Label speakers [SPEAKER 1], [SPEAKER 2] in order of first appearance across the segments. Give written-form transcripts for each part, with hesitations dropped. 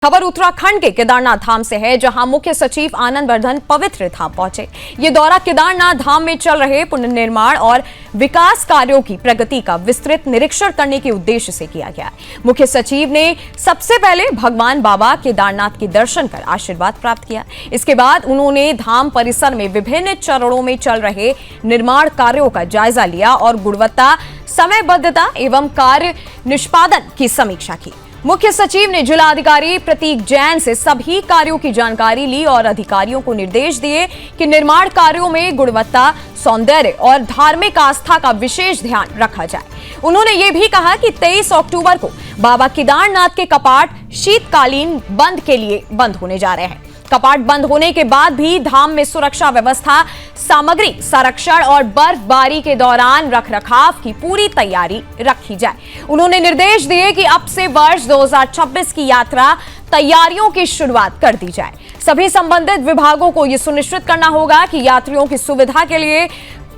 [SPEAKER 1] खबर उत्तराखंड के केदारनाथ धाम से है, जहां मुख्य सचिव आनंद वर्धन पवित्र धाम पहुंचे। ये दौरा केदारनाथ धाम में चल रहे पुनर्निर्माण और विकास कार्यों की प्रगति का विस्तृत निरीक्षण करने के उद्देश्य से किया गया। मुख्य सचिव ने सबसे पहले भगवान बाबा केदारनाथ के दर्शन कर आशीर्वाद प्राप्त किया। इसके बाद उन्होंने धाम परिसर में विभिन्न चरणों में चल रहे निर्माण कार्यों का जायजा लिया और गुणवत्ता, समयबद्धता एवं कार्य निष्पादन की समीक्षा की। मुख्य सचिव ने जिलाधिकारी प्रतीक जैन से सभी कार्यों की जानकारी ली और अधिकारियों को निर्देश दिए कि निर्माण कार्यों में गुणवत्ता, सौंदर्य और धार्मिक आस्था का विशेष ध्यान रखा जाए। उन्होंने ये भी कहा कि 23 अक्टूबर को बाबा केदारनाथ के कपाट शीतकालीन बंद के लिए बंद होने जा रहे हैं। कपाट बंद होने के बाद भी धाम में सुरक्षा व्यवस्था, सामग्री संरक्षण और बर्फबारी के दौरान रखरखाव की पूरी तैयारी रखी जाए। उन्होंने निर्देश दिए कि अब से वर्ष 2026 की यात्रा तैयारियों की शुरुआत कर दी जाए। सभी संबंधित विभागों को यह सुनिश्चित करना होगा कि यात्रियों की सुविधा के लिए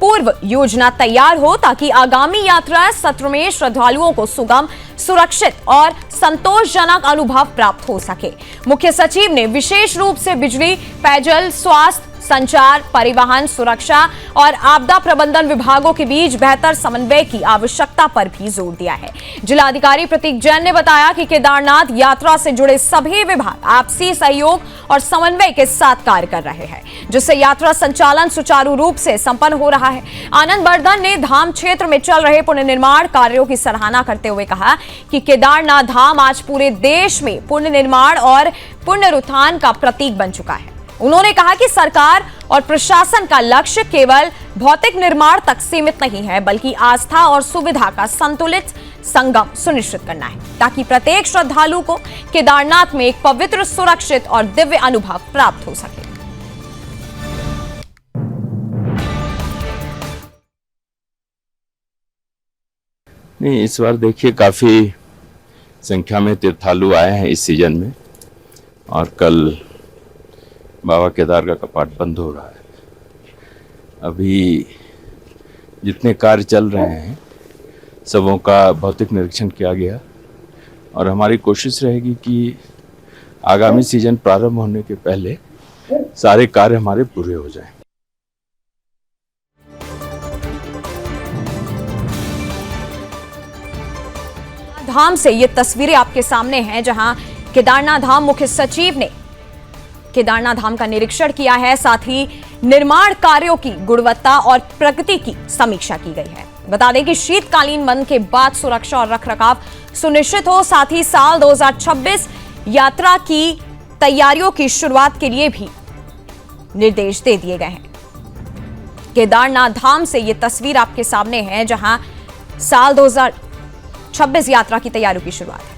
[SPEAKER 1] पूर्व योजना तैयार हो, ताकि आगामी यात्रा सत्र में श्रद्धालुओं को सुगम, सुरक्षित और संतोषजनक अनुभव प्राप्त हो सके। मुख्य सचिव ने विशेष रूप से बिजली, पेयजल, स्वास्थ्य, संचार, परिवहन, सुरक्षा और आपदा प्रबंधन विभागों के बीच बेहतर समन्वय की आवश्यकता पर भी जोर दिया है। जिलाधिकारी प्रतीक जैन ने बताया कि केदारनाथ यात्रा से जुड़े सभी विभाग आपसी सहयोग और समन्वय के साथ कार्य कर रहे हैं, जिससे यात्रा संचालन सुचारू रूप से संपन्न हो रहा है। आनंद वर्धन ने धाम क्षेत्र में चल रहे पुनर्निर्माण कार्यों की सराहना करते हुए कहा कि केदारनाथ धाम आज पूरे देश में पुनर्निर्माण और पुनरुत्थान का प्रतीक बन चुका है। उन्होंने कहा कि सरकार और प्रशासन का लक्ष्य केवल भौतिक निर्माण तक सीमित नहीं है, बल्कि आस्था और सुविधा का संतुलित संगम सुनिश्चित करना है, ताकि प्रत्येक श्रद्धालु को केदारनाथ में एक पवित्र, सुरक्षित और दिव्य अनुभव प्राप्त हो सके।
[SPEAKER 2] नहीं, इस बार देखिए काफी संख्या में तीर्थालु आए हैं इस सीजन में, और कल बाबा केदार का कपाट बंद हो रहा है। अभी जितने कार्य चल रहे हैं सबों का भौतिक निरीक्षण किया गया, और हमारी कोशिश रहेगी कि आगामी सीजन प्रारंभ होने के पहले सारे कार्य हमारे पूरे हो जाएं।
[SPEAKER 1] धाम से ये तस्वीरें आपके सामने हैं, जहां केदारनाथ धाम मुख्य सचिव ने केदारनाथ धाम का निरीक्षण किया है। साथ ही निर्माण कार्यों की गुणवत्ता और प्रगति की समीक्षा की गई है। बता दें कि शीतकालीन बंद के बाद सुरक्षा और रखरखाव सुनिश्चित हो, साथ ही साल 2026 यात्रा की तैयारियों की शुरुआत के लिए भी निर्देश दे दिए गए हैं। केदारनाथ धाम से ये तस्वीर आपके सामने है, जहां साल 2026 यात्रा की तैयारियों की शुरुआत है।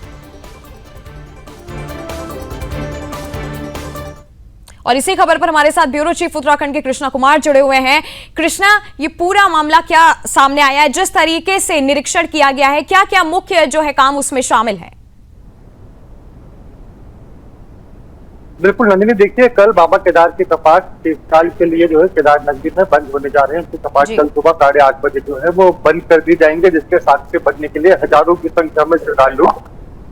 [SPEAKER 1] और इसी खबर पर हमारे साथ ब्यूरो चीफ उत्तराखंड के कृष्णा कुमार जुड़े हुए हैं। कृष्णा, ये पूरा मामला क्या सामने आया है? जिस तरीके से निरीक्षण किया गया है, क्या क्या मुख्य जो है काम उसमें शामिल है?
[SPEAKER 3] बिल्कुल नंदिनी, देखिए कल बाबा केदार के कपाट शीतकाल के लिए जो है केदार नगरी में बंद होने जा रहे हैं। उनके कपाट कल सुबह 8:30 बजे जो है वो बंद कर दिए जाएंगे, जिसके साथ से बढ़ने के लिए हजारों की संख्या में श्रद्धालु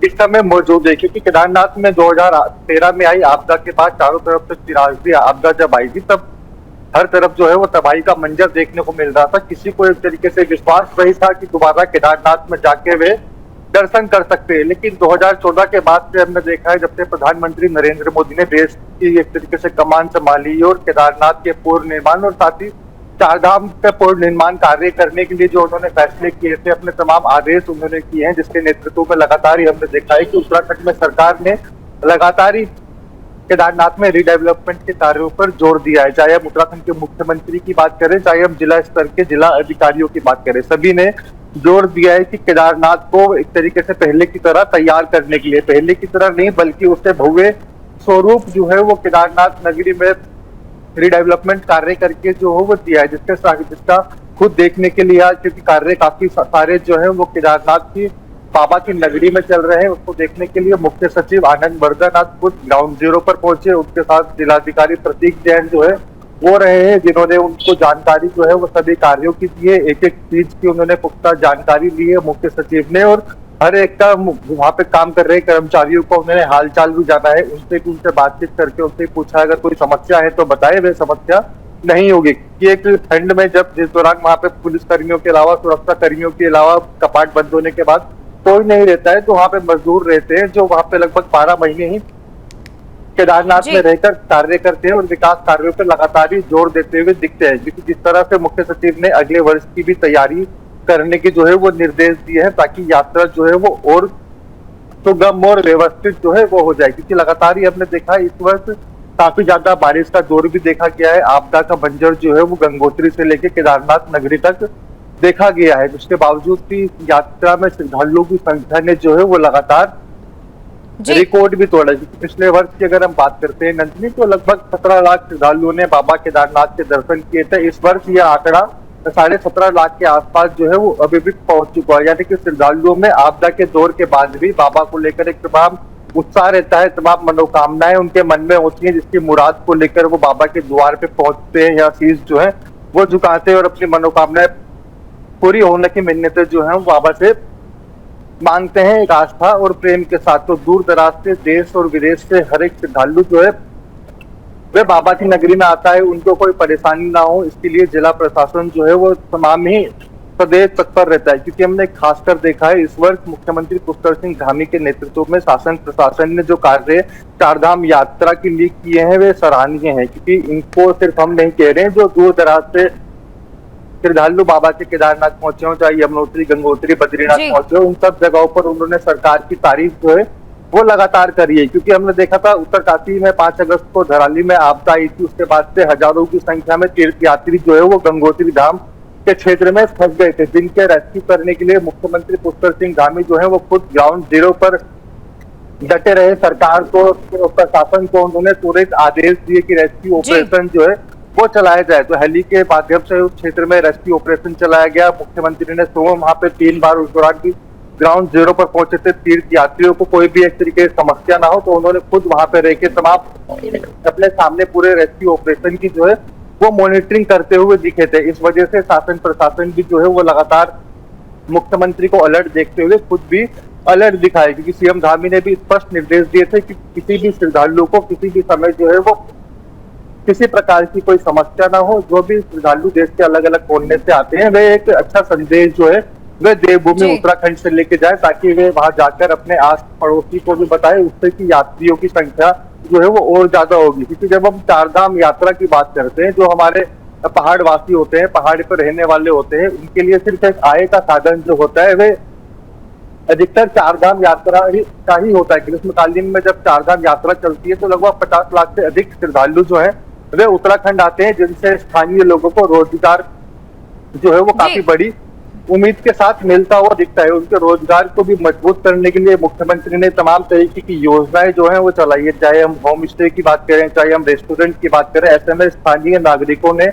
[SPEAKER 3] इस समय मौजूद है। क्योंकि केदारनाथ में 2013 में आई आपदा के बाद चारों तरफ से चिराग आपदा जब आई थी, तब हर तरफ जो है वो तबाही का मंजर देखने को मिल रहा था। किसी को एक तरीके से विश्वास नहीं था कि दोबारा केदारनाथ में जाके वे दर्शन कर सकते हैं। लेकिन 2014 के बाद से हमने देखा है, जब से प्रधानमंत्री नरेंद्र मोदी ने देश की एक तरीके से कमान संभाली और केदारनाथ के पूर्ण निर्माण और साथ ही चारधाम के पूर्ण निर्माण कार्य करने के लिए जो उन्होंने फैसले किए थे, अपने तमाम आदेश उन्होंने किए हैं, जिसके नेतृत्व में लगातार ही हमने देखा है कि उत्तराखंड में सरकार ने लगातार ही केदारनाथ में रीडेवलपमेंट के कार्यों पर जोर दिया है। चाहे हम उत्तराखंड के मुख्यमंत्री की बात करें, चाहे हम जिला स्तर के जिला अधिकारियों की बात करें, सभी ने जोर दिया है कि केदारनाथ को एक तरीके से पहले की तरह तैयार करने के लिए, पहले की तरह नहीं बल्कि उससे भव्य स्वरूप जो है वो केदारनाथ नगरी में रीडेवलपमेंट कार्य करके जो हो वो दिया है, जिसका खुद देखने के लिए आज क्योंकि कार्य काफी सारे जो है वो केदारनाथ की बाबा की नगरी में चल रहे हैं, उसको देखने के लिए मुख्य सचिव आनंद वर्धन आज खुद ग्राउंड जीरो पर पहुंचे। उनके साथ जिलाधिकारी प्रतीक जैन जो है वो रहे हैं, जिन्होंने उनको जानकारी जो है वो सभी कार्यों की दी है। एक एक चीज की उन्होंने पुख्ता जानकारी ली है मुख्य सचिव ने, और हर एक का वहाँ पे काम कर रहे कर्मचारियों को उन्होंने हालचाल भी जाना है, उनसे बातचीत करके उनसे पूछा अगर कोई समस्या है तो बताए, वे समस्या नहीं होगी कि एक ठंड में जब जिस दौरान वहाँ पे पुलिस कर्मियों के अलावा सुरक्षा कर्मियों के अलावा कपाट बंद होने के बाद कोई नहीं रहता है, तो वहाँ पे मजदूर रहते हैं जो वहाँ पे लगभग 12 महीने ही केदारनाथ में रहकर कार्य करते हैं और विकास कार्यों पर लगातार ही जोर देते हुए दिखते हैं। क्योंकि जिस तरह से मुख्य सचिव ने अगले वर्ष की भी तैयारी करने की जो है वो निर्देश दिए हैं ताकि यात्रा जो है वो और सुगम और व्यवस्थित जो है वो हो जाए। क्योंकि लगातार ही हमने देखा इस वर्ष काफी ज्यादा बारिश का दौर भी देखा गया है, आपदा का बंजर जो है वो गंगोत्री से लेकर केदारनाथ नगरी तक देखा गया है। उसके बावजूद भी यात्रा में श्रद्धालुओं की संख्या ने जो है वो लगातार रिकॉर्ड भी तोड़ा। पिछले वर्ष की अगर हम बात करते हैं नंदिनी, तो लगभग 17 लाख श्रद्धालुओं ने बाबा केदारनाथ के दर्शन किए थे। इस वर्ष यह आंकड़ा 17.5 लाख के आसपास जो है वो अभी भी पहुंच चुका है। यानी कि श्रद्धालुओं में आपदा के दौर के बाद भी बाबा को लेकर एक तमाम उत्साह रहता है, तमाम मनोकामनाएं उनके मन में होती हैं, जिसकी मुराद को लेकर वो बाबा के द्वार पे पहुंचते हैं या शीश जो है वो झुकाते हैं और अपनी मनोकामनाएं पूरी होने की मिन्नतें जो है बाबा से मांगते हैं एक आस्था और प्रेम के साथ। तो दूर दराज से, देश और विदेश से हर एक श्रद्धालु जो है वे बाबा की नगरी में आता है, उनको कोई परेशानी ना हो इसके लिए जिला प्रशासन जो है वो तमाम ही सदैव तत्पर रहता है। क्योंकि हमने खासकर देखा है इस वर्ष मुख्यमंत्री पुष्कर सिंह धामी के नेतृत्व में शासन प्रशासन ने जो कार्य चारधाम यात्रा के लिए किए हैं वे सराहनीय हैं। क्योंकि इनको सिर्फ हम नहीं कह रहे हैं, जो दूर दराज से श्रद्धालु बाबा के केदारनाथ पहुंचे हो, चाहे यमुनोत्री, गंगोत्री, बद्रीनाथ पहुंचे हो, उन सब जगहों पर उन्होंने सरकार की तारीफ जो है वो लगातार करी है। क्योंकि हमने देखा था उत्तरकाशी में 5 अगस्त को धराली में आपदा आई थी, उसके बाद से हजारों की संख्या में तीर्थ यात्री जो है वो गंगोत्री धाम के क्षेत्र में फंस गए थे, जिनके रेस्क्यू करने के लिए मुख्यमंत्री पुष्कर सिंह धामी जो है वो खुद ग्राउंड जीरो पर डटे रहे। सरकार को, प्रशासन को उन्होंने तुरंत आदेश दिए कि रेस्क्यू ऑपरेशन जो है वो चलाया जाए। तो हेली के माध्यम से उस क्षेत्र में रेस्क्यू ऑपरेशन चलाया गया। मुख्यमंत्री ने स्वयं वहां पे 3 बार उस दौरान भी ग्राउंड जीरो पर पहुंचे थे, तीर्थ यात्रियों को कोई भी एक तरीके की समस्या ना हो, तो उन्होंने खुद वहां पे रह के तमाम अपने सामने पूरे रेस्क्यू ऑपरेशन की जो है वो मॉनिटरिंग करते हुए दिखे थे। इस वजह से शासन प्रशासन भी जो है वो लगातार मुख्यमंत्री को अलर्ट देखते हुए खुद भी अलर्ट दिखाए। क्योंकि सीएम धामी ने भी स्पष्ट निर्देश दिए थे कि किसी भी श्रद्धालु को किसी भी समय जो है वो किसी प्रकार की कोई समस्या ना हो। जो भी श्रद्धालु देश के अलग अलग कोने से आते हैं वे एक अच्छा संदेश जो है वे देवभूमि उत्तराखंड से लेके जाए, ताकि वे वहां जाकर अपने आस पड़ोसी को भी बताए, उससे कि यात्रियों की संख्या जो है वो और ज्यादा होगी। क्योंकि जब हम चारधाम यात्रा की बात करते हैं, जो हमारे पहाड़वासी होते हैं, पहाड़ पर रहने वाले होते हैं, उनके लिए सिर्फ एक आय का साधन जो होता है वे अधिकतर चारधाम यात्रा का ही होता है। ग्रीष्मकालीन में जब चारधाम यात्रा चलती है तो लगभग 50 लाख से अधिक श्रद्धालु जो है वे उत्तराखंड आते हैं, जिनसे स्थानीय लोगों को रोजगार जो है वो काफी बड़ी उम्मीद के साथ मिलता हुआ दिखता है। उनके रोजगार को भी मजबूत करने के लिए मुख्यमंत्री ने तमाम तरीके की योजनाएं जो है वो चलाई है। चाहे हम होम स्टे की बात करें, चाहे हम रेस्टोरेंट की बात करें, ऐसे में स्थानीय नागरिकों ने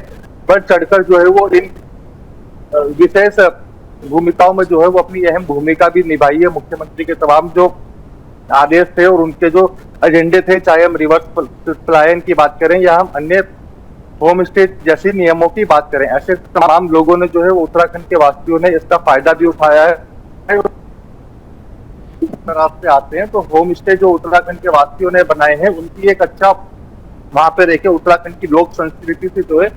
[SPEAKER 3] बढ़ चढ़कर जो है वो इन विशेष भूमिकाओं में जो है वो अपनी अहम भूमिका भी निभाई है। मुख्यमंत्री के तमाम जो आदेश थे और उनके जो एजेंडे थे, चाहे हम रिवर्स पलायन की बात करें या हम अन्य होम स्टे जैसे नियमों की बात करें, ऐसे तमाम लोगों ने जो है वो उत्तराखंड के वासियों ने इसका फायदा भी उठाया है। से आते हैं तो होम स्टे जो उत्तराखंड के वासियों ने बनाए हैं उनकी एक अच्छा वहां पे रहकर उत्तराखंड की लोक संस्कृति से जो है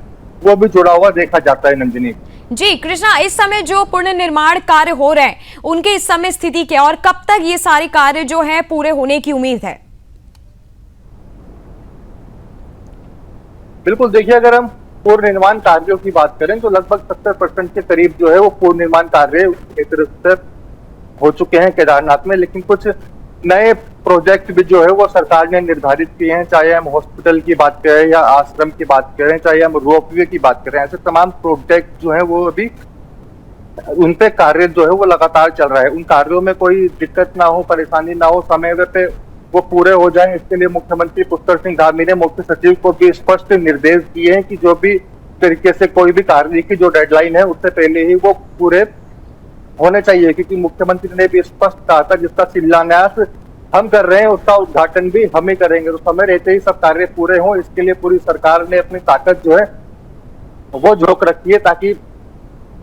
[SPEAKER 3] वो भी जुड़ा हुआ देखा जाता है। नंदिनी
[SPEAKER 1] जी, कृष्णा, इस समय जो पुनर्निर्माण कार्य हो रहे हैं उनकी इस समय स्थिति क्या और कब तक ये सारे कार्य जो है पूरे होने की उम्मीद है?
[SPEAKER 3] बिल्कुल, देखिए अगर हम पूर्ण निर्माण कार्यों की बात करें तो लगभग 70% के करीब जो है वो पूर्ण निर्माण कार्य हो चुके हैं केदारनाथ में। लेकिन कुछ नए प्रोजेक्ट भी जो है वो सरकार ने निर्धारित किए हैं, चाहे हम हॉस्पिटल की बात करें या आश्रम की बात करें, चाहे हम रोपवे की बात करें, ऐसे तमाम प्रोजेक्ट जो है वो अभी उन पे कार्य जो है वो लगातार चल रहा है। उन कार्यों में कोई दिक्कत ना हो, परेशानी ना हो, समय पे वो पूरे हो जाएं, इसके लिए मुख्यमंत्री पुष्कर सिंह धामी ने मुख्य सचिव को भी स्पष्ट निर्देश दिए हैं कि जो भी तरीके से कोई भी कार्य की जो डेडलाइन है उससे पहले ही वो पूरे होने चाहिए। क्योंकि मुख्यमंत्री ने भी स्पष्ट कहा था जिसका शिलान्यास हम कर रहे हैं उसका उद्घाटन भी हम ही करेंगे, तो समय रहते ही सब कार्य पूरे हों, इसके लिए पूरी सरकार ने अपनी ताकत जो है वो झोंक रखी है, ताकि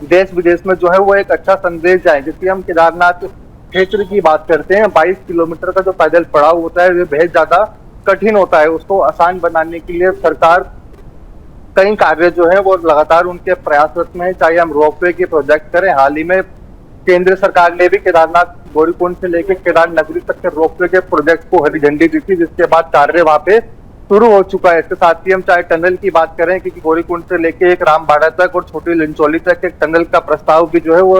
[SPEAKER 3] देश विदेश में जो है वो एक अच्छा संदेश जाए। जिसकी हम केदारनाथ क्षेत्र की बात करते हैं, 22 किलोमीटर का जो पैदल पड़ाव होता है वो बेहद ज्यादा कठिन होता है। उसको आसान बनाने के लिए सरकार कई कार्य जो है वो लगातार उनके प्रयासरत में है। चाहे हम रोपवे के प्रोजेक्ट करें, हाल ही में केंद्र सरकार ने भी केदारनाथ गौरीकुंड से लेकर केदार नगरी तक के रोपवे के प्रोजेक्ट को हरी झंडी दी थी, जिसके बाद कार्य वहां पे शुरू हो चुका है। इसके साथ ही हम चाहे टनल की बात करें, क्योंकि गौरीकुंड से लेके एक रामबाड़ा तक और छोटी लिंचोली तक एक टनल का प्रस्ताव भी जो है वो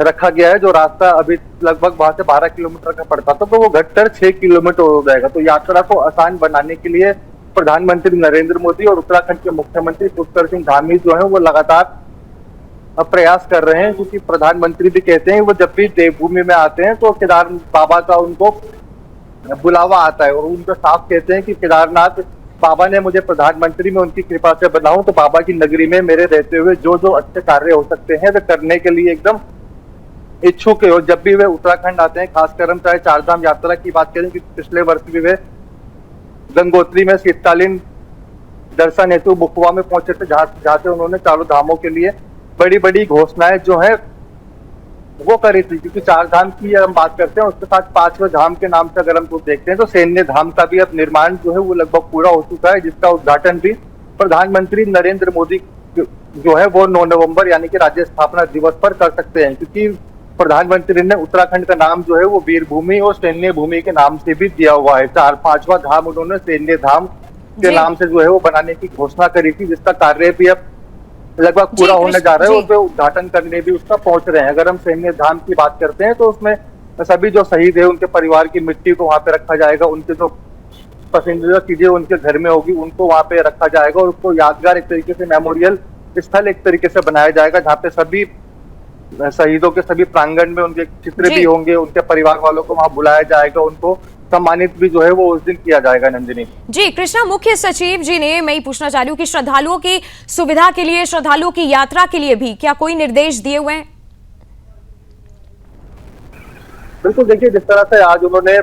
[SPEAKER 3] रखा गया है। जो रास्ता अभी लगभग वहां से 12 किलोमीटर का पड़ता था, तो वो घटकर 6 किलोमीटर हो जाएगा। तो यात्रा को आसान बनाने के लिए प्रधानमंत्री नरेंद्र मोदी और उत्तराखंड के मुख्यमंत्री पुष्कर सिंह धामी जो है वो लगातार प्रयास कर रहे हैं, क्योंकि प्रधानमंत्री भी कहते हैं वो जब भी देवभूमि में आते हैं तो केदार बाबा का उनको बुलावा आता है, और उनको साफ कहते हैं कि केदारनाथ बाबा ने मुझे प्रधानमंत्री में उनकी कृपा से बनाऊं, तो बाबा की नगरी में मेरे रहते हुए जो जो अच्छे कार्य हो सकते हैं वे करने के लिए एकदम इच्छुक है। और जब भी वे उत्तराखंड आते हैं, खासकर हम चाहे चारधाम यात्रा की बात करें कि पिछले वर्ष भी वे गंगोत्री में शीतकालीन दर्शन हेतु बुकवा में पहुंचे थे, जहाँ से उन्होंने चारों धामों के लिए बड़ी बड़ी घोषणाएं जो है वो करी थी। क्योंकि चार धाम की हम बात करते हैं, उसके साथ 5वें धाम के नाम से अगर हम कुछ देखते हैं तो सैन्य धाम का भी अब निर्माण जो है वो लगभग पूरा हो चुका है, जिसका उद्घाटन भी प्रधानमंत्री नरेंद्र मोदी जो है वो 9 नवंबर यानी कि राज्य स्थापना दिवस पर कर सकते हैं। क्योंकि प्रधानमंत्री ने उत्तराखंड का नाम जो है वो वीर भूमि और सैन्य भूमि के नाम से भी दिया हुआ है। 5वां धाम उन्होंने सैन्य धाम के नाम से जो है वो बनाने की घोषणा करी थी, जिसका कार्य भी अब लगभग पूरा होने जा रहा है और उद्घाटन करने भी उसका पहुंच रहे हैं। अगर हम सैन्य धाम की बात करते हैं तो उसमें सभी जो शहीद है उनके परिवार की मिट्टी को वहां पे रखा जाएगा, उनके जो पसंदीदा चीजें उनके घर में होगी उनको वहां पे रखा जाएगा, और उसको यादगार एक तरीके से मेमोरियल स्थल एक तरीके से बनाया जाएगा, जहाँ पे सभी शहीदों के सभी प्रांगण में उनके चित्र भी होंगे, उनके परिवार वालों को वहां बुलाया जाएगा, उनको सम्मानित भी जो है वो उस दिन किया जाएगा। नंदिनी
[SPEAKER 1] जी, कृष्णा, मुख्य सचिव जी ने, मैं ये पूछना चाह रही हूँ कि श्रद्धालुओं की सुविधा के लिए, श्रद्धालुओं की यात्रा के लिए भी क्या कोई निर्देश दिए हुए हैं?
[SPEAKER 3] बिल्कुल, देखिए जिस तरह से आज उन्होंने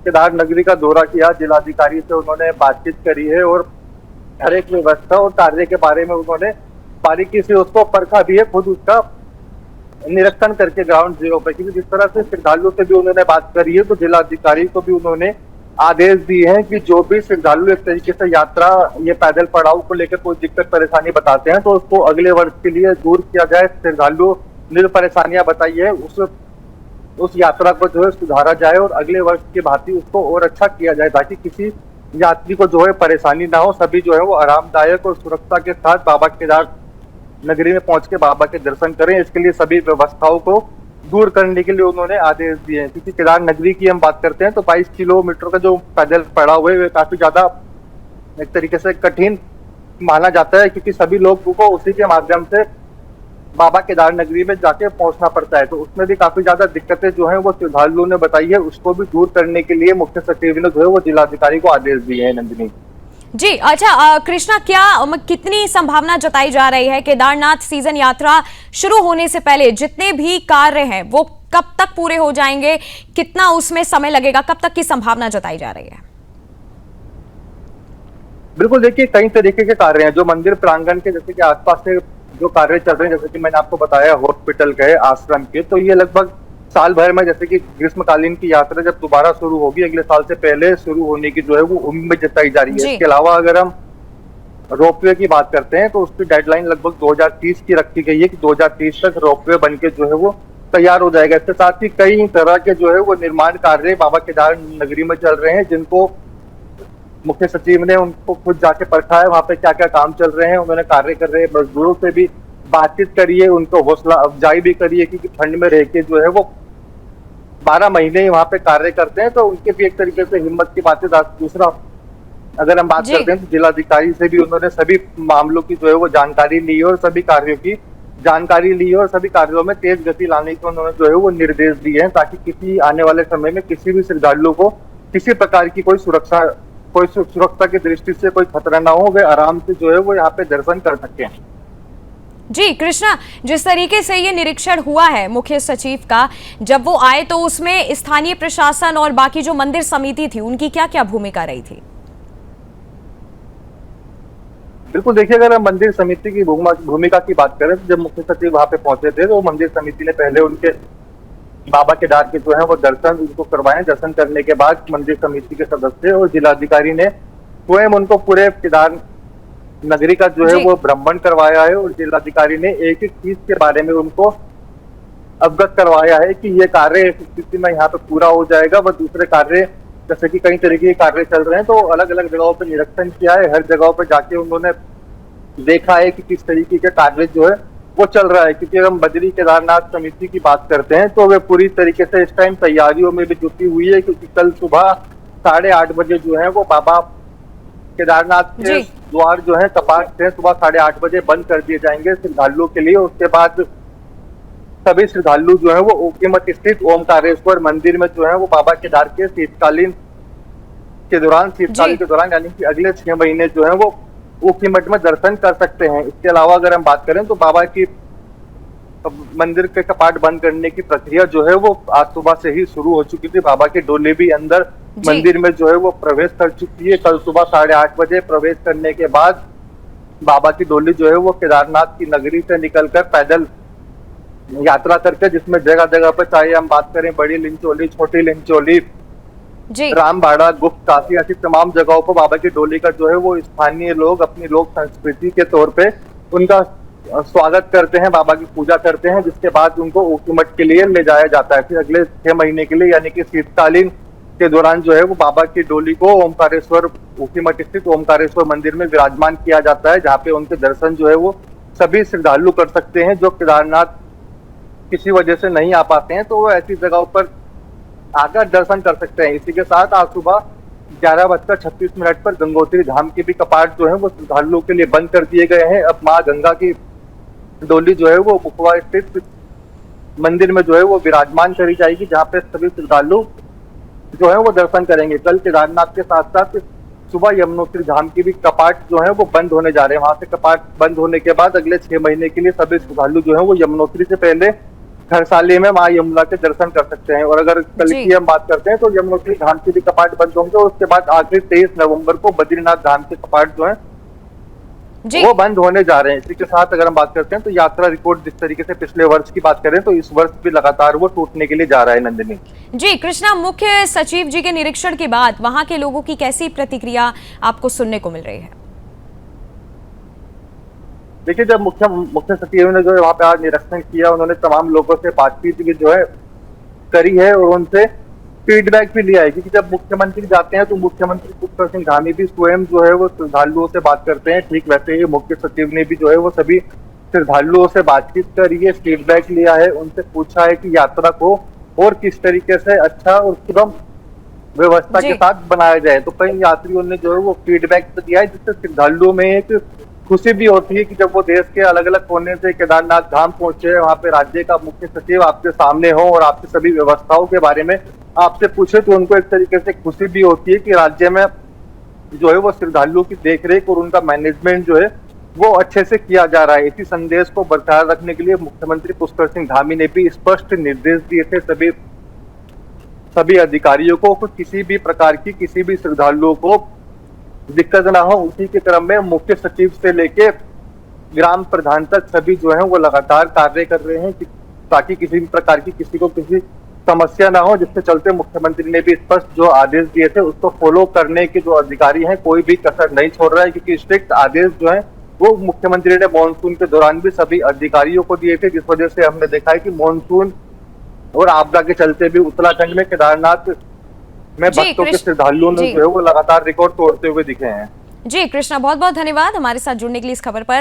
[SPEAKER 3] केदार नगरी का दौरा किया, जिलाधिकारी से उन्होंने बातचीत करी है और हर एक व्यवस्था और कार्य के बारे में उन्होंने बारीकी से उसको परखा भी है, खुद उसका निरीक्षण करके ग्राउंड जीरो पर। क्योंकि जिस तरह से श्रद्धालुओं से भी उन्होंने बात करी है, तो जिलाधिकारी को भी उन्होंने आदेश दिए हैं कि जो भी श्रद्धालु एक तरीके से यात्रा ये पैदल पड़ाव को लेकर कोई दिक्कत परेशानी बताते हैं तो उसको अगले वर्ष के लिए दूर किया जाए। श्रद्धालु जो परेशानियां बताई है उस यात्रा को जो है सुधारा जाए और अगले वर्ष की भांति उसको और अच्छा किया जाए, ताकि किसी यात्री को जो है परेशानी ना हो, सभी जो है वो आरामदायक और सुरक्षा के साथ बाबा केदार नगरी में पहुंच के बाबा के दर्शन करें। इसके लिए सभी व्यवस्थाओं को दूर करने के लिए उन्होंने आदेश दिए हैं। क्योंकि केदार नगरी की हम बात करते हैं तो 22 किलोमीटर का जो पैदल पड़ा हुआ है काफी ज्यादा एक तरीके से कठिन माना जाता है, क्योंकि सभी लोगों को उसी के माध्यम से बाबा केदार नगरी में जाके पहुंचना पड़ता है। तो उसमें भी काफी ज्यादा दिक्कतें जो है वो श्रद्धालुओं ने बताई है, उसको भी दूर करने के लिए मुख्य सचिव ने जो है वो जिलाधिकारी को आदेश दिए हैं। नंदिनी
[SPEAKER 1] जी, अच्छा कृष्णा, कितनी संभावना जताई जा रही है केदारनाथ सीजन यात्रा शुरू होने से पहले जितने भी कार्य हैं वो कब तक पूरे हो जाएंगे, कितना उसमें समय लगेगा, कब तक की संभावना जताई जा रही है? बिल्कुल,
[SPEAKER 3] देखिए कई तरीके के कार्य हैं जो मंदिर प्रांगण के, जैसे कि आसपास से जो कार्य चल रहे हैं, जैसे कि मैंने आपको बताया हॉस्पिटल के, आश्रम के, तो ये लगभग साल भर में, जैसे कि ग्रीष्मकालीन की यात्रा जब दोबारा शुरू होगी अगले साल से पहले शुरू होने की जो है वो उम्मीद जताई जा रही है। इसके अलावा अगर हम रोपवे की बात करते हैं तो उसकी डेडलाइन लगभग 2030 की रखी गई है कि 2030 तक रोपवे बनके जो है वो तैयार हो जाएगा। इसके साथ ही कई तरह के जो है वो निर्माण कार्य बाबा केदार नगरी में चल रहे हैं, जिनको मुख्य सचिव ने उनको खुद जाके परखा है, वहां पे क्या क्या काम चल रहे हैं। उन्होंने कार्य कर रहे मजदूरों से भी बातचीत करी है, उनको हौसला अफजाई भी करी है, क्योंकि ठंड में रह के जो है वो 12 महीने ही वहां पे कार्य करते हैं, तो उनके भी एक तरीके से हिम्मत की बात है। दूसरा अगर हम बात करते हैं तो जिलाधिकारी से भी उन्होंने सभी मामलों की जो है वो जानकारी ली है और सभी कार्यों की जानकारी ली है और सभी कार्यों में तेज गति लाने के उन्होंने जो है वो निर्देश दिए हैं, ताकि किसी आने वाले समय में किसी भी श्रद्धालु को किसी प्रकार की कोई सुरक्षा की दृष्टि से कोई खतरा ना हो, वे आराम से जो है वो यहाँ पे दर्शन कर सके।
[SPEAKER 1] जी कृष्णा, जिस तरीके से ये निरीक्षण हुआ है मुख्य सचिव का, जब वो आए तो उसमें स्थानीय प्रशासन और बाकी जो मंदिर समिति थी उनकी क्या क्या भूमिका रही थी?
[SPEAKER 3] बिल्कुल, देखिए अगर हम मंदिर समिति की भूमिका की बात करें तो जब मुख्य सचिव वहां पे पहुंचे थे तो मंदिर समिति ने पहले उनके बाबा केदार के जो है वो दर्शन उनको करवाएं। दर्शन करने के बाद मंदिर समिति के सदस्य और जिलाधिकारी ने स्वयं उनको पूरे केदार नगरी का जो है
[SPEAKER 1] जी।
[SPEAKER 3] वो भ्रमण करवाया है और जिलाधिकारी ने एक एक चीज के बारे में उनको अवगत करवाया है कि ये कार्य इस स्थिति में यहाँ पे पूरा हो जाएगा। वह दूसरे कार्य जैसे कि कई तरीके के कार्य चल रहे हैं तो अलग अलग जगहों पर निरीक्षण किया है। हर जगहों पर जाके उन्होंने देखा है कि किस तरीके के कार्य जो है वो चल रहा है। क्योंकि हम बद्री केदारनाथ समिति की बात करते हैं तो वे पूरी तरीके से इस टाइम तैयारियों में भी जुटी हुई है, क्योंकि कल सुबह 8:30 बजे जो है वो बाबा केदारनाथ के
[SPEAKER 1] जी।
[SPEAKER 3] द्वार जो है कपाट से सुबह 8:30 बजे बंद कर दिए जाएंगे श्रद्धालुओं के लिए। उसके बाद सभी श्रद्धालु जो है वो ऊखीमठ स्थित ओमकारेश्वर मंदिर में जो है वो बाबा केदार के शीतकालीन के दौरान यानी कि अगले 6 महीने जो है वो ऊखीमठ में दर्शन कर सकते हैं। इसके अलावा अगर हम बात करें तो बाबा की मंदिर के कपाट बंद करने की प्रक्रिया जो है वो आज सुबह से ही शुरू हो चुकी थी। बाबा की डोली भी अंदर मंदिर में जो है वो प्रवेश कर चुकी है। कल सुबह 8:30 बजे प्रवेश करने के बाद बाबा की डोली जो है वो केदारनाथ की नगरी से निकलकर पैदल यात्रा करके, जिसमें जगह जगह पर चाहे हम बात करें बड़ी लिंचोली, छोटी लिंचोली,
[SPEAKER 1] जी।
[SPEAKER 3] रामबाड़ा, गुप्त काशी, ऐसी तमाम जगहों पर बाबा की डोली का जो है वो स्थानीय लोग अपनी लोक संस्कृति के तौर पे उनका स्वागत करते हैं, बाबा की पूजा करते हैं, जिसके बाद उनको ऊखीमठ के लिए ले जाया जाता है। फिर अगले 6 महीने के लिए यानी कि शीतकालीन के दौरान जो है वो बाबा की डोली को ओमकारेश्वर ऊखीमठ स्थित ओमकारेश्वर मंदिर में विराजमान किया जाता है, जहाँ पे उनके दर्शन जो है वो सभी श्रद्धालु कर सकते हैं जो केदारनाथ किसी वजह से नहीं आ पाते हैं, तो वो ऐसी जगहों पर आकर दर्शन कर सकते हैं। इसी के साथ आज सुबह 11:36 पर गंगोत्री धाम के भी कपाट जो है वो श्रद्धालुओं के लिए बंद कर दिए गए हैं। अब माँ गंगा की डोली जो है वो मुखवा स्थित मंदिर में जो है वो विराजमान करी जाएगी, जहाँ पे सभी श्रद्धालु जो है वो दर्शन करेंगे। कल केदारनाथ के साथ साथ सुबह यमुनोत्री धाम की भी कपाट जो है वो बंद होने जा रहे हैं। वहां से कपाट बंद होने के बाद अगले 6 महीने के लिए सभी श्रद्धालु जो है वो यमुनोत्री से पहले खरसाली में माँ यमुना के दर्शन कर सकते हैं। और अगर कल की हम बात करते हैं तो यमुनोत्री धाम के भी कपाट बंद होंगे और उसके बाद आखिरी 23 नवंबर को बद्रीनाथ धाम के कपाट जो है वो बंद होने जा रहे हैं। इसी के साथ अगर हम बात करते हैं तो यात्रा रिकॉर्ड जिस तरीके से पिछले वर्ष की बात करें तो इस वर्ष भी लगातार वो टूटने के लिए जा रहा है। नंदिनी
[SPEAKER 1] जी, कृष्णा, मुख्य सचिव जी के निरीक्षण के बाद वहां के लोगों की कैसी प्रतिक्रिया आपको सुनने को मिल रही है?
[SPEAKER 3] देखिए, जब मुख्य सचिव ने जो है वहाँ पे आज निरीक्षण किया, उन्होंने तमाम लोगों से बातचीत भी जो है करी है और उनसे फीडबैक भी लिया है। क्योंकि जब मुख्यमंत्री जाते हैं तो मुख्यमंत्री पुष्कर सिंह धामी भी स्वयं जो है वो श्रद्धालुओं से बात करते हैं। ठीक वैसे ही मुख्य सचिव ने भी जो है वो सभी श्रद्धालुओं से बातचीत करी है, फीडबैक लिया है, उनसे पूछा है कि यात्रा को और किस तरीके से अच्छा और सुगम व्यवस्था के साथ बनाया जाए। तो कई यात्रियों ने जो है वो फीडबैक दिया है, जिससे श्रद्धालुओं में एक खुशी भी होती है कि जब वो देश के अलग अलग कोने से केदारनाथ धाम पहुंचे, वहाँ पे राज्य का मुख्य सचिव आपके सामने हो और आपकी सभी व्यवस्थाओं के बारे में आपसे पूछे, तो उनको एक तरीके से खुशी भी होती है कि राज्य में जो है वो श्रद्धालुओं की देखरेख और उनका मैनेजमेंट जो है वो अच्छे से किया जा रहा है। इसी संदेश को बरकरार रखने के लिए मुख्यमंत्री पुष्कर सिंह धामी ने भी स्पष्ट निर्देश दिए थे सभी अधिकारियों को कि किसी भी प्रकार की किसी भी श्रद्धालुओं को दिक्कत ना हो। उसी के क्रम में मुख्य सचिव से लेके ग्राम प्रधान तक सभी जो है वो लगातार कार्य कर रहे हैं ताकि किसी भी प्रकार की किसी को किसी समस्या ना हो, जिसके चलते मुख्यमंत्री ने भी स्पष्ट जो आदेश दिए थे उसको फॉलो करने के जो अधिकारी हैं कोई भी कसर नहीं छोड़ रहा है। क्योंकि स्ट्रिक्ट आदेश जो है वो मुख्यमंत्री ने मानसून के दौरान भी सभी अधिकारियों को दिए थे, जिस वजह से हमने देखा है कि मानसून और आपदा के चलते भी उत्तराखंड में केदारनाथ में भक्तों के श्रद्धालुओं ने जो है वो लगातार रिकॉर्ड तोड़ते हुए दिखे हैं।
[SPEAKER 1] जी कृष्णा, बहुत बहुत धन्यवाद हमारे साथ जुड़ने के लिए इस खबर पर।